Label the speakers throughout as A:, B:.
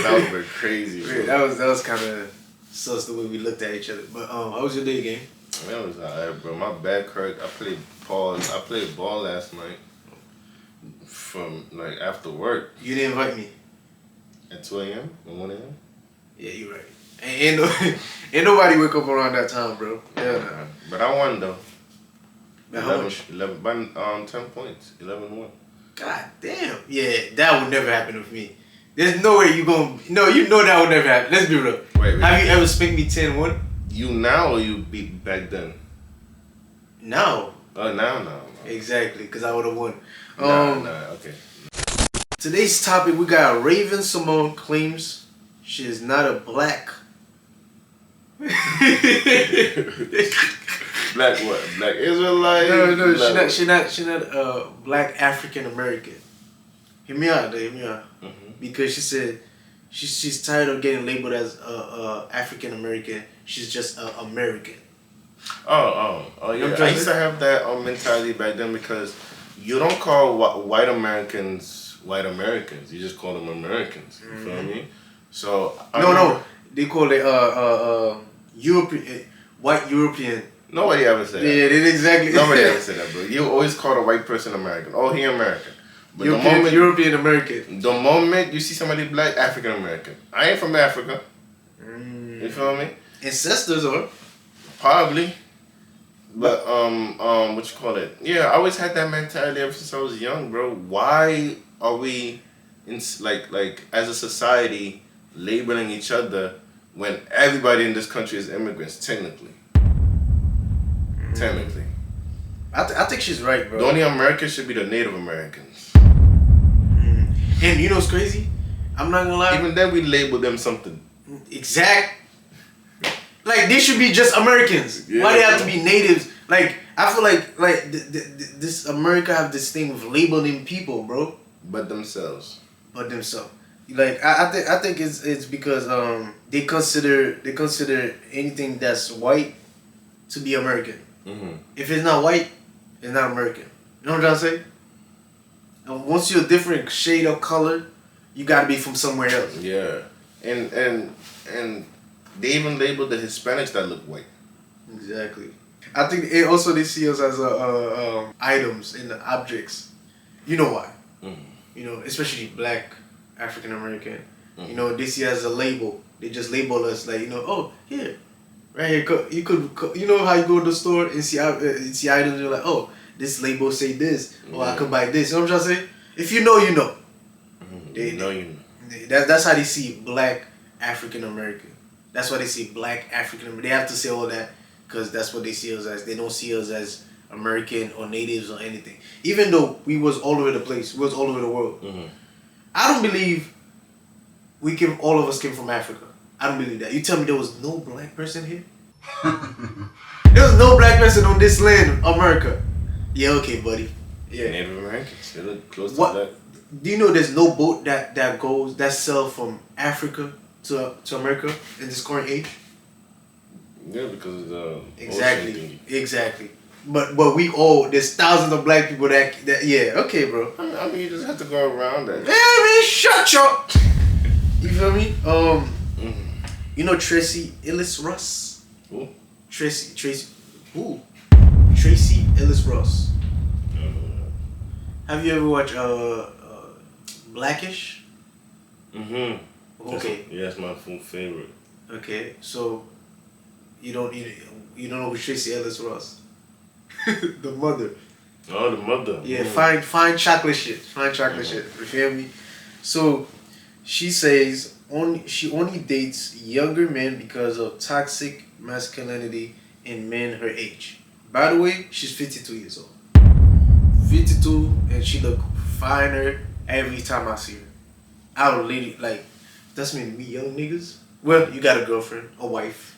A: That was crazy. Bro.
B: That was kind of sus the way we looked at each other. But how was your day, gang?
A: Man, it was alright, bro. My back hurt. I played ball last night. From like after work.
B: You didn't invite me.
A: At 2 a.m. or 1 a.m.
B: Yeah, you right. Ain't nobody wake up around that time, bro. Yeah. Nah.
A: But I won though.
B: How much?
A: 11 by 10 points. 11-1.
B: God damn. Yeah, that would never happen with me. There's no way you gonna. No, you know that would never happen. Let's be real.
A: Wait.
B: Have you ever spanked me 10-1?
A: You now or you beat back then?
B: Now.
A: Oh, now.
B: Exactly, because I would have won.
A: Okay.
B: Today's topic, we got Raven Simone claims she is not a black.
A: Black what? Black Israelite?
B: No,
A: Black
B: she not black African American. Hear me out, Hear me out.
A: Mm-hmm.
B: Because she said she's tired of getting labeled as African American. She's just American.
A: Oh, yeah. I used to have that mentality back then because you don't call white Americans white Americans. You just call them Americans. You feel me? So
B: no, they call it European, white European.
A: Nobody ever said that.
B: Yeah, they exactly.
A: Nobody ever said that, bro. You always call a white person American. Oh, he American. But
B: European American.
A: The moment you see somebody black, African American. I ain't from Africa. You feel me?
B: Ancestors are.
A: Probably. But what you call it? Yeah, I always had that mentality ever since I was young, bro. Why are we like as a society labeling each other when everybody in this country is immigrants technically? Technically.
B: I think she's right, bro.
A: The only Americans should be the Native Americans.
B: And you know what's crazy? I'm not gonna lie.
A: Even then we label them something.
B: Exact. Like they should be just Americans.
A: Yeah,
B: why they have to be natives? Like I feel like this America have this thing with labeling people, bro.
A: But themselves.
B: Like I think it's because they consider anything that's white to be American.
A: Mm-hmm.
B: If it's not white, it's not American. You know what I'm trying to say? And once you're a different shade of color, you gotta be from somewhere else.
A: Yeah, and they even labeled the Hispanics that look white.
B: Exactly. I think they see us as items and objects. You know why?
A: Mm-hmm.
B: You know, especially black African American.
A: Mm-hmm.
B: You know, they see us as a label. They just label us like, you know, oh here, right here. You could, you know how you go to the store and see items. You're like, oh, this label say this, or I could buy this. You know what I'm trying to say? If you know, you know.
A: Mm-hmm.
B: You know.
A: That's
B: how they see black African American. That's why they see black African American. They have to say all that because that's what they see us as. They don't see us as American or natives or anything. Even though we was all over the place, we was all over the world.
A: Mm-hmm.
B: I don't believe all of us came from Africa. I don't believe that. You tell me there was no black person here? There was no black person on this land, America. Yeah, okay, buddy. Yeah.
A: Native Americans. They look close to that.
B: Do you know there's no boat that sells from Africa to America in this current age?
A: Yeah, because of the
B: Exactly. But there's thousands of black people that yeah, okay, bro.
A: I mean, you just have to go around that.
B: Yeah, man, shut up. You feel me? You know Tracee Ellis Ross?
A: Who?
B: Tracee Ellis Ross. Have you ever watched Blackish?
A: Mm-hmm.
B: Okay.
A: Yeah, that's my full favorite.
B: Okay, so you don't know who Tracee Ellis Ross? The mother.
A: Oh, the mother.
B: Yeah, fine chocolate shit. Fine chocolate shit. You feel me? So she says she only dates younger men because of toxic masculinity in men her age. By the way, she's 52 years old. 52, and she look finer every time I see her. I would literally like. That's mean we young niggas. Well, you got a girlfriend, a wife.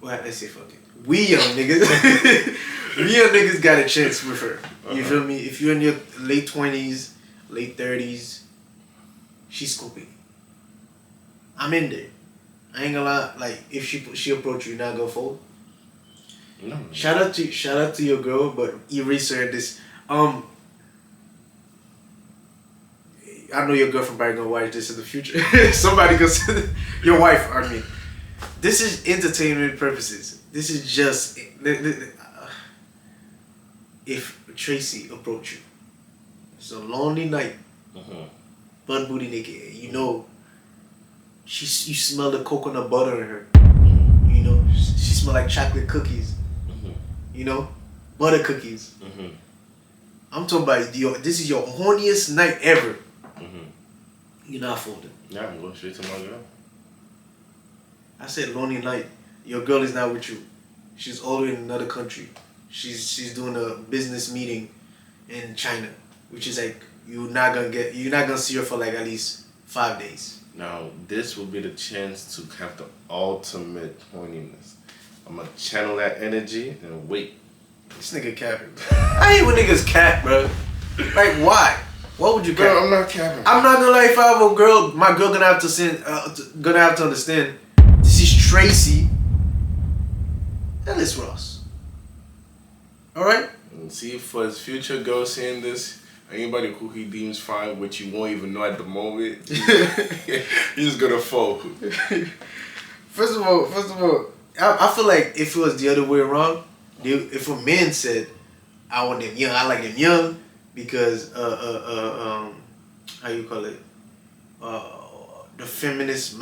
B: Let's say fuck it. We young niggas. We young niggas got a chance with her. You feel me? If you're in your late 20s, late 30s, she's scoping. I'm in there. I ain't gonna lie. Like if she approach you, not gonna fold.
A: No.
B: Shout out to your girl, but erase her this. I know your girlfriend probably gonna watch this in the future. Somebody gonna your wife. I mean, this is entertainment purposes. This is just if Tracee approach you, it's a lonely night, butt booty naked. You know, you smell the coconut butter in her. You know, she smell like chocolate cookies. You know, butter cookies. I'm talking about this is your horniest night ever. You're not folding.
A: Yeah, I'm going straight to my girl.
B: I said lonely night. Your girl is not with you. She's all in another country. She's doing a business meeting in China, which is like you're not gonna see her for like at least 5 days.
A: Now this will be the chance to have the ultimate horniness. I'm gonna channel that energy and wait.
B: This nigga capping. I hate when niggas cap, bro. Like why? What would you cap?
A: Bro, I'm not capping.
B: I'm not gonna lie. If I have a girl, my girl gonna have to understand. This is Tracee. Ellis Ross. All right.
A: And see, for his future girl seeing this, anybody who he deems fine, which you won't even know at the moment, he's gonna fold.
B: First of all, I feel like if it was the other way around, if a man said, "I want them young," I like them young because how you call it? The feminist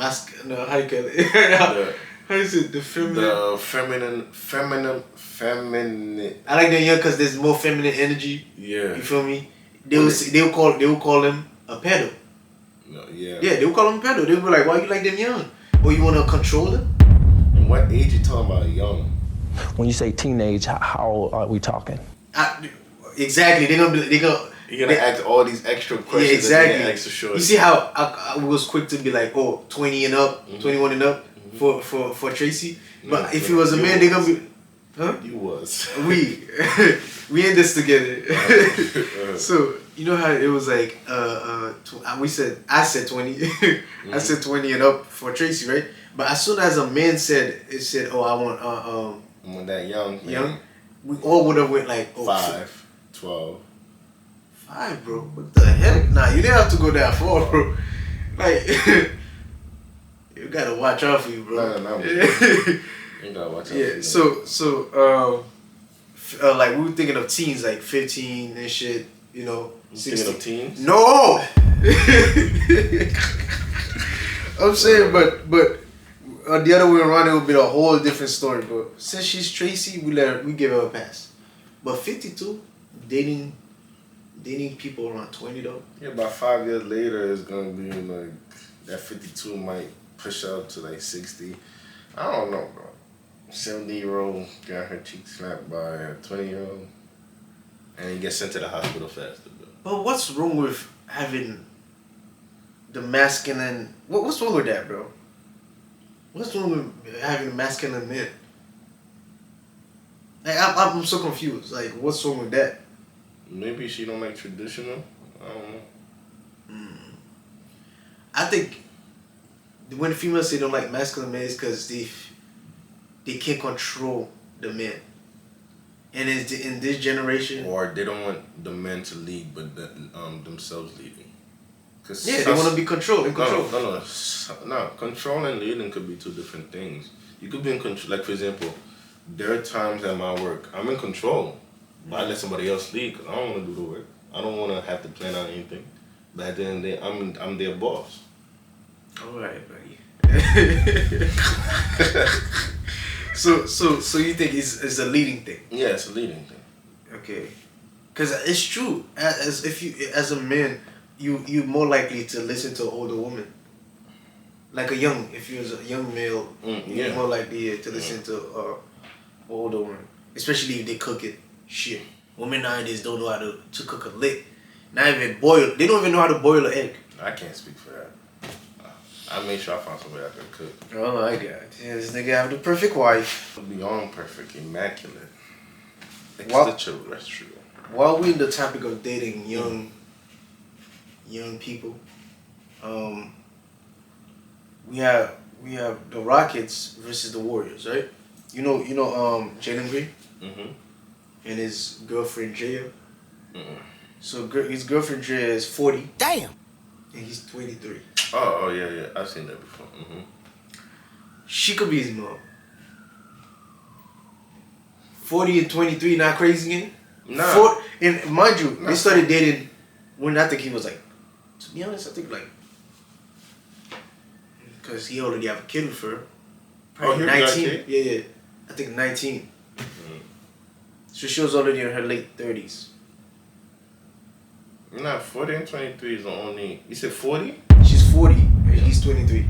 B: no, how you call it? How is it? The feminine. I like them young because there's more feminine energy.
A: Yeah.
B: You feel me? They will call him a pedo.
A: No, yeah.
B: Yeah, they will call him a pedo. They will be like, "Why you like them young? Or you want to control them?"
A: And what age you talking about young?
C: When you say teenage, how old are we talking?
B: Exactly. You're
A: gonna ask all these extra questions.
B: Yeah, exactly.
A: Extra short.
B: You see how I was quick to be like, 20 and up, 21 and up for Tracee. But if he was a man, they're gonna be, huh?
A: You was.
B: We in this together. So you know how it was like, I said 20. I said 20 and up for Tracee, right? But as soon as a man said, "Oh, I want
A: I want that young.
B: Young," we all would have went like,
A: 5, 12.
B: 5, bro. What the heck? Nah, you didn't have to go that far, bro. Like, you gotta watch out for you, bro.
A: No. You gotta watch out.
B: Yeah. So, like we were thinking of teens, like 15 and shit. You know, 16.
A: Thinking of teens?
B: No. I'm saying, but the other way around, it would be a whole different story. But since she's Tracee, we give her a pass. But 52, dating people around 20 though.
A: Yeah, about 5 years later, it's gonna be like that 52 might push up to like 60. I don't know, bro. 70-year-old got her cheeks slapped by a 20-year-old, and he gets sent to the hospital faster.
B: But what's wrong with having the masculine? What's wrong with that, bro? What's wrong with having a masculine men? Like I'm so confused. Like, what's wrong with that?
A: Maybe she don't like traditional. I don't know.
B: I think when females say they don't like masculine men, it's because they can't control the men. And in this generation,
A: or they don't want the men to lead, but themselves leading.
B: Yeah, they want to be controlled.
A: No. Control and leading could be two different things. You could be in control. Like, for example, there are times at my work I'm in control, but I let somebody else lead because I don't want to do the work. I don't want to have to plan out anything. But at the end of the day, I'm their boss.
B: All right, buddy. So you think it's a leading thing?
A: Yeah, it's a leading thing.
B: Okay, because it's true. As a man, you're more likely to listen to an older woman. Like if you're a young male, you're more likely to listen to an older woman, especially if they cook it. Shit, women nowadays don't know how to cook a lick. Not even boil. They don't even know how to boil an egg.
A: I can't speak for that. I made sure I found somebody I could cook.
B: Oh my god. Yeah, this nigga have the perfect wife.
A: Beyond perfect, immaculate. Extraterrestrial.
B: While we in the topic of dating young people, we have the Rockets versus the Warriors, right? You know, Jalen Green and his girlfriend Jaya. So his girlfriend Jaya is 40.
D: Damn.
B: and he's 23.
A: Oh yeah. I've seen that before.
B: She could be his mom. 40 and 23, not crazy again?
A: Nah.
B: And mind you, they started dating when I think he was like, to be honest, I think like, because he already have a kid with her. Probably 19. Yeah. I think 19. So she was already in her late 30s.
A: Nah, 40 and 23 is the only. You said 40?
B: She's 40 and he's 23.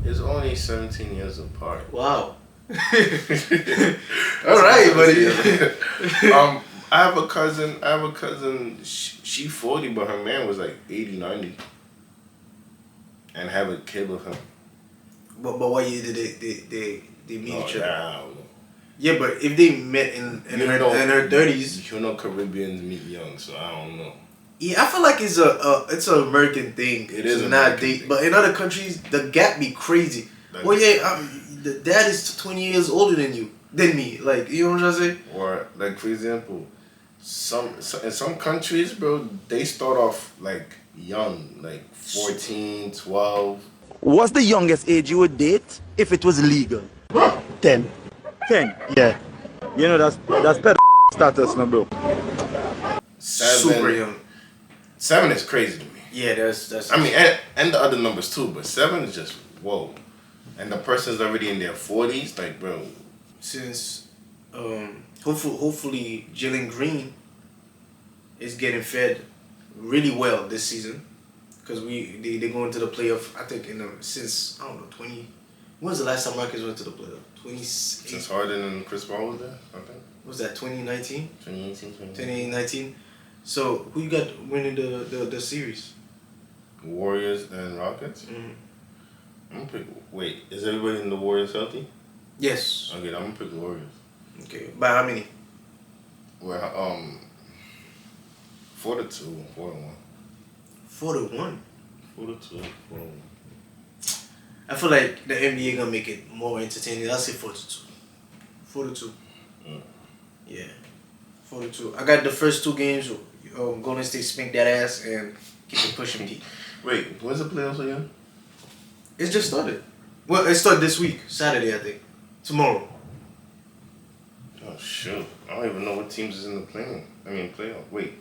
A: It's only 17 years apart.
B: Wow. All right, buddy.
A: I have a cousin. She 40, but her man was like 80, 90, and have a kid with him.
B: But what year did they meet each other?
A: I don't know.
B: Yeah, but if they met in her 30s,
A: you know Caribbeans meet young, so I don't know.
B: Yeah, I feel like it's an American thing.
A: It is
B: not date, but in other countries the gap be crazy. Well, yeah, the dad is 20 years older than me. Like, you know what I'm saying?
A: Or like, for example, in some countries, bro, they start off like young, like 14, 12.
D: What's the youngest age you would date if it was legal? 10. 10, yeah. You know that's pedo status, no, bro.
A: 7,
B: super young.
A: 7 is crazy to me.
B: Yeah, that's.
A: I mean, and the other numbers too, but 7 is just whoa. And the person's already in their 40s, like, bro.
B: Since, hopefully, Jalen Green is getting fed really well this season, because they go into the playoff. I think since I don't know 20. When was the last time Marcus went to the playoff? 20.
A: Since Harden and Chris Paul was there, I think.
B: Was that 2019?
A: 2018.
B: So who you got winning the series?
A: Warriors and Rockets.
B: Mm-hmm.
A: I'm gonna pick. Wait, is everybody in the Warriors healthy?
B: Yes.
A: Okay, I'm gonna pick the Warriors.
B: Okay, by how many?
A: Well, 4-2, 4-1.
B: 4-1.
A: 4-2, 4-1.
B: I feel like the NBA gonna make it more entertaining. I'll say 4-2. 4-2. Yeah, 4-2. I got the first 2 games. Golden State spanked that ass and keep it pushing me.
A: Wait, when's the playoffs again?
B: It's just started. Well, it started this week, Saturday, I think. Tomorrow.
A: Oh shoot! I don't even know what teams is in the playoff. Wait,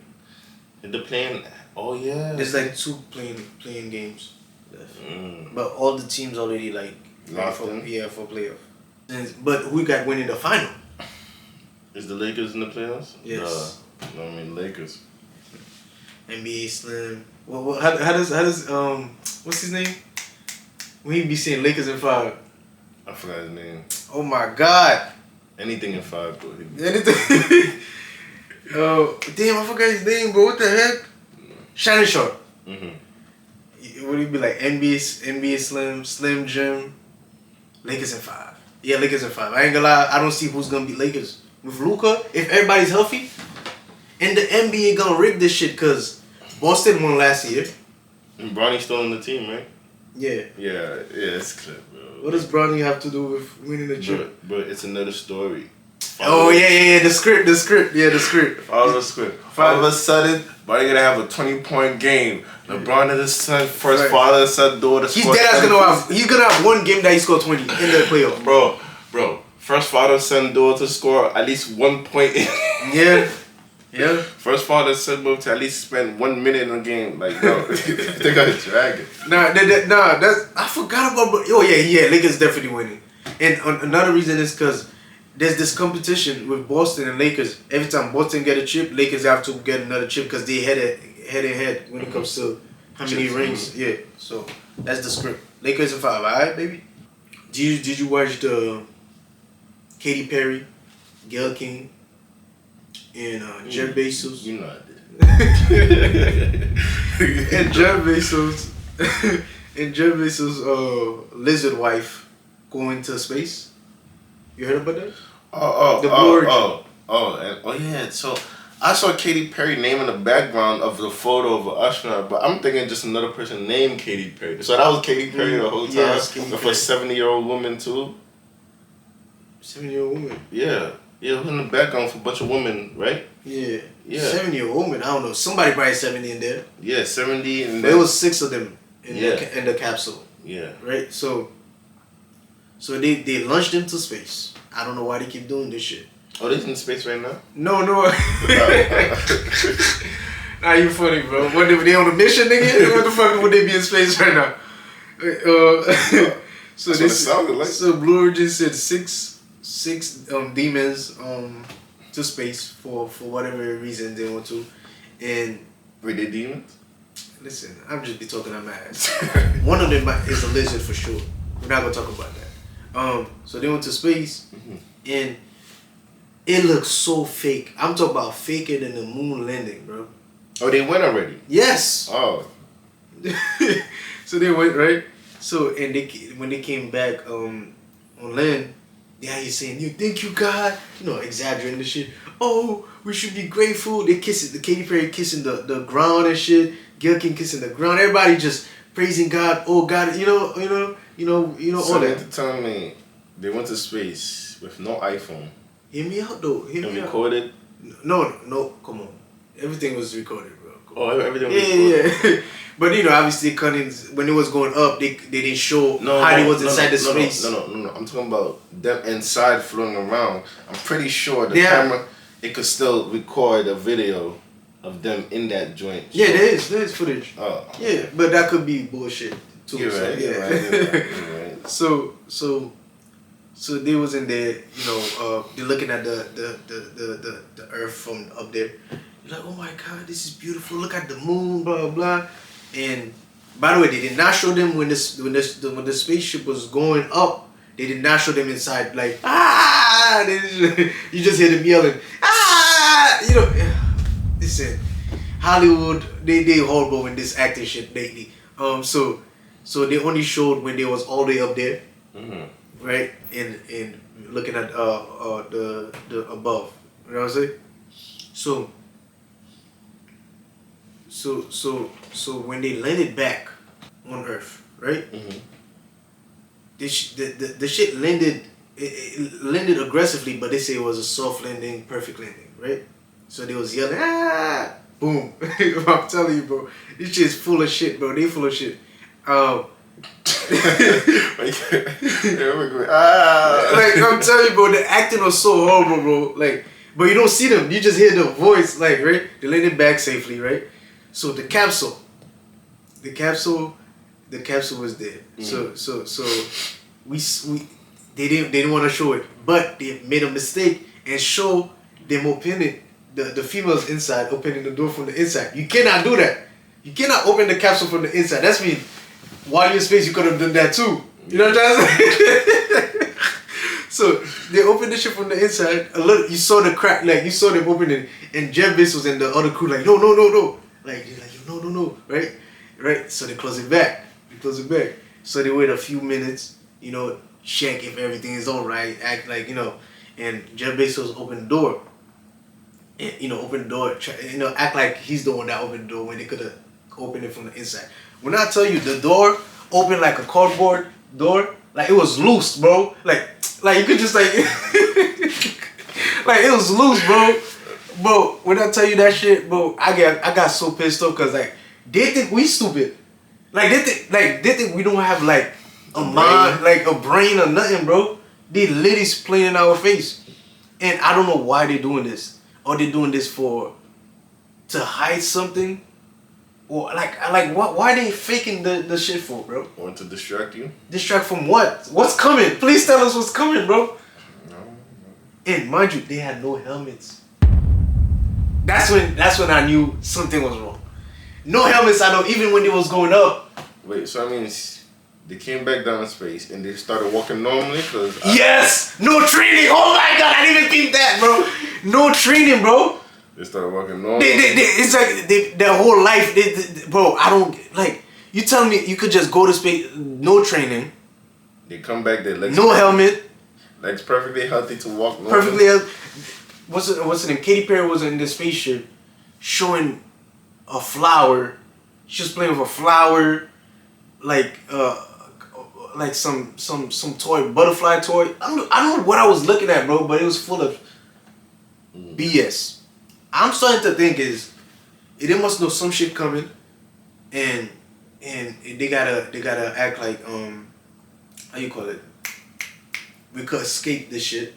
A: is the playing? Oh yeah.
B: There's like 2 playing games left. But all the teams already like
A: locked in.
B: Yeah, for playoff. But who got winning the final?
A: Is the Lakers in the playoffs?
B: Yes.
A: Lakers.
B: NBA Slim. Well, how does what's his name? When he be saying Lakers in 5.
A: I forgot his name.
B: Oh my God.
A: Anything in 5, bro.
B: Anything. Oh damn! I forgot his name, bro. What the heck? Shannon Sharp. Would he be like NBA Slim Jim? Lakers in 5. Yeah, Lakers in 5. I ain't gonna lie. I don't see who's gonna be Lakers with Luka if everybody's healthy. And the NBA gonna rig this shit because Boston won last year.
A: And Bronny's still on the team, right?
B: Yeah.
A: Yeah, it's clear, bro.
B: What does Bronny have to do with winning the chip?
A: But it's another story.
B: Yeah. The script. Yeah, the script.
A: Follow the script. All of a sudden, Bronny gonna have a 20-point game. LeBron and his son, first father and son daughter.
B: He's gonna have 1 game that he scored 20 in the playoff.
A: Bro. First father, son, daughter score at least 1 point.
B: Yeah.
A: First father, son, both to at least spend 1 minute in a game. Like, bro, they got dragging.
B: Nah, that's I forgot about. Oh yeah, Lakers definitely winning. And another reason is because there's this competition with Boston and Lakers. Every time Boston get a chip, Lakers have to get another chip because they head when it comes to how many rings. Yeah, so that's the script. Lakers in 5, alright, baby. Did you watch the Katy Perry, Gayle King, and Jeff Bezos?
A: You know I did.
B: And Jeff Bezos' lizard wife going to space. You heard about that?
A: Yeah. So I saw Katy Perry name in the background of the photo of an astronaut, but I'm thinking just another person named Katy Perry. So that was Katy Perry the whole time.
B: Yes,
A: with a 70-year-old woman too.
B: 70-year-old woman.
A: Yeah. Yeah, it was in the background for a bunch of women, right?
B: Yeah.
A: Yeah.
B: 70-year-old woman. I don't know. Somebody probably 70 in there.
A: Yeah, 70 and
B: There was 6 of them in
A: Yeah.
B: in the capsule.
A: Yeah.
B: Right? So they launched into space. I don't know why they keep doing this shit.
A: Oh, they in space right now?
B: No. Nah, you funny, bro. What they on a mission, nigga? What the fuck would they be in space right now? So
A: That's what it sounded like.
B: So Blue Origin said six demons to space for whatever reason they want to, and
A: Wait, they demons?
B: listen, I'm just be talking on my ass. One of them is a lizard for sure. We're not gonna talk about that. So they went to space, and it looks so fake. I'm talking about faker than the moon landing, bro.
A: Oh, they went already?
B: Yes.
A: Oh.
B: So they went, right? So and when they came back on land, he's saying, "You thank you God," exaggerating the shit. Oh, we should be grateful. They kissing the Katy Perry kissing the ground and shit. Gil King kissing the ground. Everybody just praising God. Oh God,
A: So
B: all
A: they
B: that.
A: tell me they went to space with no iPhone
B: Hear me out though. Hear
A: and
B: me out.
A: recorded.
B: No, come on. Everything was recorded, bro.
A: Oh, everything was recorded.
B: Yeah. But obviously, when it was going up, they didn't show how they was inside the space.
A: No. I'm talking about them inside floating around. I'm pretty sure the
B: Yeah.
A: camera, it could still record a video of them in that joint.
B: Yeah, there is footage.
A: Oh.
B: Yeah, but that could be bullshit too.
A: You're
B: so,
A: right.
B: yeah.
A: You're right.
B: So they was in there, they're looking at the earth from up there. You're like, oh my God, this is beautiful. Look at the moon, blah blah blah. And by the way, they did not show them when the spaceship was going up. They did not show them inside. Like you just hear them yelling Listen, Hollywood they horrible in this acting shit lately. So they only showed when they was all the way up there, right? And looking at the above. You know what I'm saying? So when they landed back on Earth, right? The shit landed. It landed aggressively, but they say it was a soft landing, perfect landing, right? So they was yelling, boom! I'm telling you, bro, this shit's full of shit, bro. They full of shit. Like I'm telling you, bro, the acting was so horrible, bro. Like, but you don't see them. You just hear the voice, like, right? They landed back safely, right? So the capsule was there. So they didn't want to show it, but they made a mistake and show them opening the females inside, opening the door from the inside. You cannot do that. You cannot open the capsule from the inside. That's mean while you're in space, you could have done that too. You know what I'm saying? So they opened the shit from the inside. A little, you saw the crack, like you saw them open it, and Jeff Bezos and the other crew like no, like they're like no, right. So they close it back. So they wait a few minutes, check if everything is all right, act like and Jeff Bezos opened the door. And, open the door, act like he's the one that opened the door when they could have opened it from the inside. When I tell you the door opened like a cardboard door, like it was loose, bro. Like you could just like, like it was loose, bro. Bro, when I tell you that shit, bro, I got so pissed off because like they think we stupid. Like they think we don't have like a mind, like a brain or nothing, bro. They literally playing in our face, and I don't know why they're doing this. Or they doing this to hide something, or like what? Why they faking the shit for, bro?
A: Want to distract you?
B: Distract from what? What's coming? Please tell us what's coming, bro.
A: No.
B: And mind you, they had no helmets. That's when I knew something was wrong. No helmets. I know even when they was going up.
A: Wait, so that means they came back down in space and they started walking normally?
B: Yes! No training! Oh my God, I didn't even think that, bro. No training, bro.
A: They started walking normally?
B: It's like their whole life, bro, I don't, like, you tell me you could just go to space, no training.
A: They come back, their legs...
B: No helmet.
A: Legs perfectly healthy to walk normally.
B: Perfectly healthy. What's the name? Katy Perry was in the spaceship showing a flower. She was playing with a flower, like some toy, butterfly toy. I don't know what I was looking at, bro, but it was full of BS. I'm starting to think they must know some shit coming, and they gotta act like how you call it? We could escape this shit,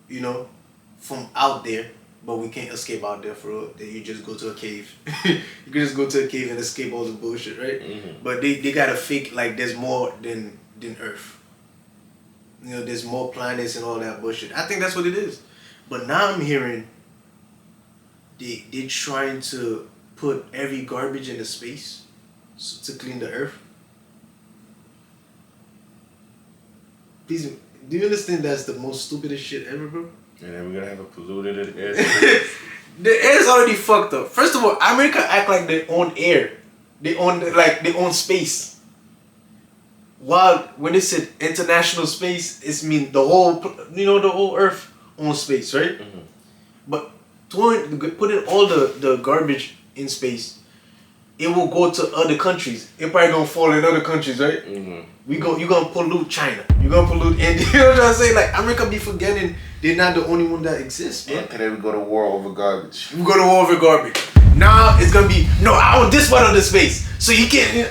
B: you know, from out there, but we can't escape out there for real. Then you just go to a cave. You can just go to a cave and escape all the bullshit, right? But they gotta fake like there's more than Earth. You know, there's more planets and all that bullshit. I think that's what it is. But now I'm hearing they're trying to put every garbage into space to clean the Earth. Please, do you understand that's the most stupidest shit ever, bro?
A: And then we're gonna have a polluted air.
B: The air's already fucked up. First of all, America act like they own air. They own space. While when they said international space, it's mean the whole Earth owns space, right? But putting all the garbage in space, it will go to other countries. It probably gonna fall in other countries, right? You gonna pollute China. You gonna pollute India. You know what I'm saying? Like America be forgetting they're not the only one that exists, man.
A: And then we go to war over garbage.
B: We go to war over garbage. Now it's gonna be I own this part of the space, so you can't.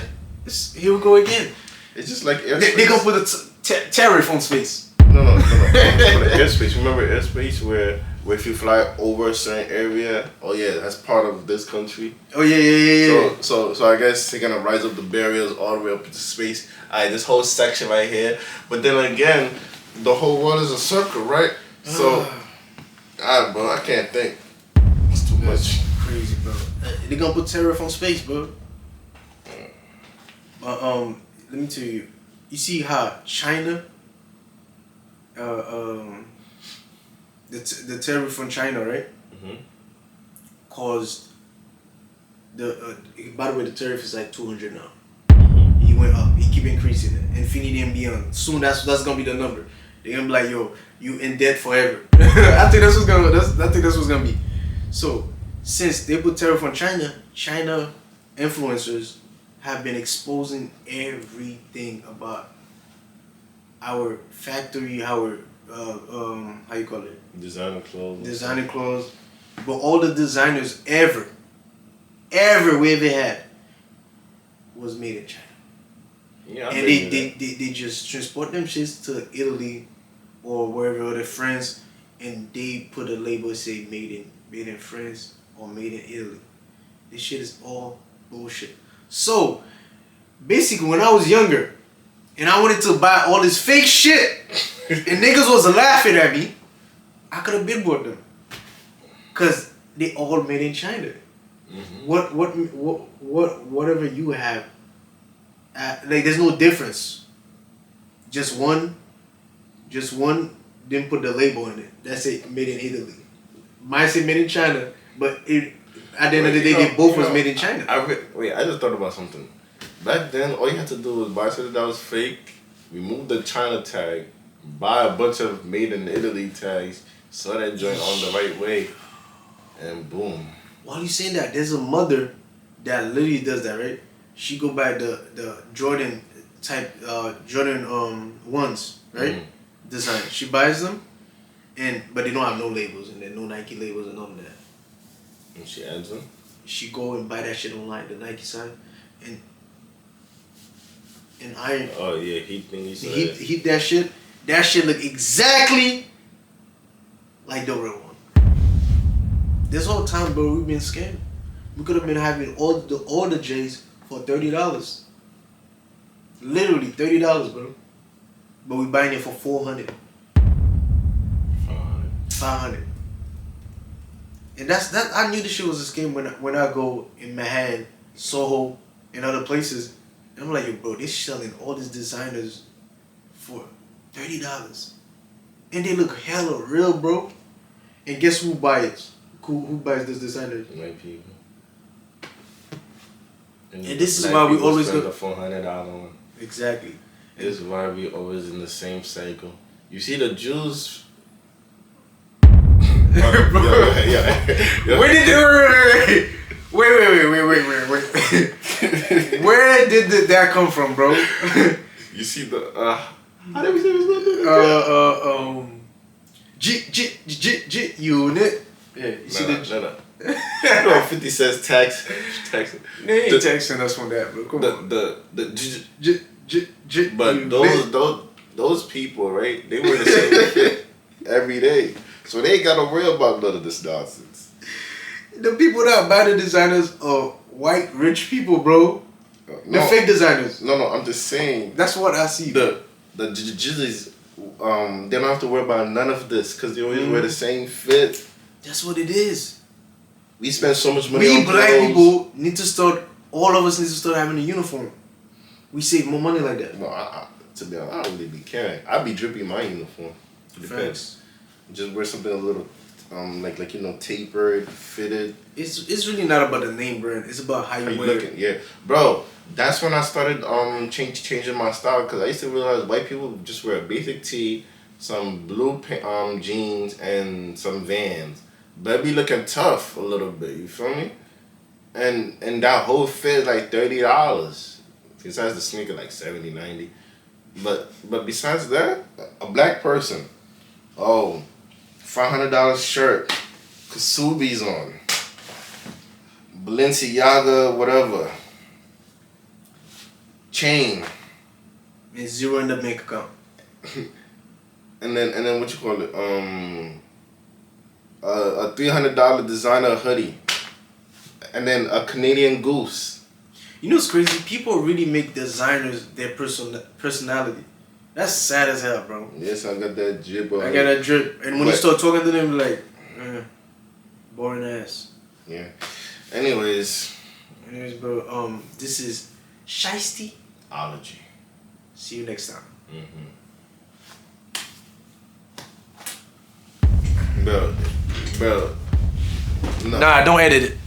B: Here we go again.
A: It's just like
B: airspace. They gonna put a tariff on space.
A: No. For the airspace. Remember airspace where if you fly over a certain area, that's part of this country.
B: Oh yeah.
A: So I guess they're gonna rise up the barriers all the way up into space. Alright, this whole section right here. But then again, the whole world is a circle, right? So, bro, I can't think. It's too much.
B: Crazy, bro. They gonna put tariff on space, bro. Let me tell you. You see how China, the tariff from China, right? Caused by the way, the tariff is like 200 now. He went up. He keep increasing it. Infinity and beyond. Soon that's gonna be the number. They're gonna be like, yo, you in debt forever. I think that's what's gonna be. So since they put tariff on China influencers have been exposing everything about our factory, our how you call it?
A: Designer
B: clothes. But all the designers ever where they had was made in China.
A: Yeah,
B: and they just transport them shits to Italy or wherever other France, and they put a label say made in France or made in Italy. This shit is all bullshit. So basically, when I was younger and I wanted to buy all this fake shit and niggas was laughing at me, I could have billboarded them, cause they all made in China. Whatever you have, like there's no difference. Just one didn't put the label in it. That's it, made in Italy. Mine say made in China, but at the end of the day, they both was made in China.
A: I just thought about something. Back then, all you had to do was buy something that was fake, remove the China tag, buy a bunch of made in Italy tags, sew that joint on the right way, and boom.
B: While you saying that, there's a mother that literally does that, right? She go buy the Jordan type Jordan ones, right? Design. She buys them, but they don't have no labels and there, no Nike labels and none of that.
A: And she adds them.
B: She go and buy that shit online, the Nike side, and iron.
A: Oh yeah, heat
B: Heat that shit. That shit look exactly like the real one. This whole time, bro, we've been scammed. We could have been having all the J's for $30. Literally $30, bro. But we buying it for $400. 500. And that's I knew this shit was a scam when I go in Manhattan, Soho, and other places. And I'm like, yo, bro, they're selling all these designers for $30. And they look hella real, bro. And guess who buys? Who buys this designer?
A: White people.
B: And this is why we always
A: spend the $400 on.
B: Exactly.
A: This is why we always in the same cycle. You see the Jews.
B: Yeah. Where did they wait. Where did that come from, bro?
A: You see the how did we say his name?
B: unit. Yeah, you see the.
A: No. You know 50 Cent's tax.
B: They ain't texting us on that, bro. Come on.
A: But those people, right? They wear the same fit every day, so they ain't got to worry about none of this nonsense.
B: The people that buy the designers are white rich people, bro. The fake designers.
A: No, I'm just saying.
B: That's what I see.
A: The jizzlies, they don't have to worry about none of this because they always wear the same fit.
B: That's what it is.
A: We spend so much money.
B: We black people need to start. All of us need to start having a uniform. We save more money like that.
A: No, to be honest, I don't really be caring. I be dripping my uniform. It depends. Just wear something a little, like tapered, fitted.
B: It's really not about the name brand. It's about how you wear it.
A: Yeah, bro. That's when I started changing my style because I used to realize white people just wear a basic tee, some blue jeans, and some Vans. But it be looking tough a little bit. You feel me? And that whole fit is like $30. Besides the sneaker, like $70, $90. But besides that, a black person, $500 shirt, Kasubi's on, Balenciaga, whatever, chain,
B: and zero in the bank account.
A: and then what you call it? A $300 designer hoodie, and then a Canadian Goose.
B: You know what's crazy? People really make designers their personality. That's sad as hell, bro.
A: Yes, I got that drip.
B: I got that drip. And when you start talking to them, like, boring ass.
A: Yeah. Anyways,
B: bro, this is Shiesty-ology. See you next time.
A: Bro. No.
B: Nah, don't edit it.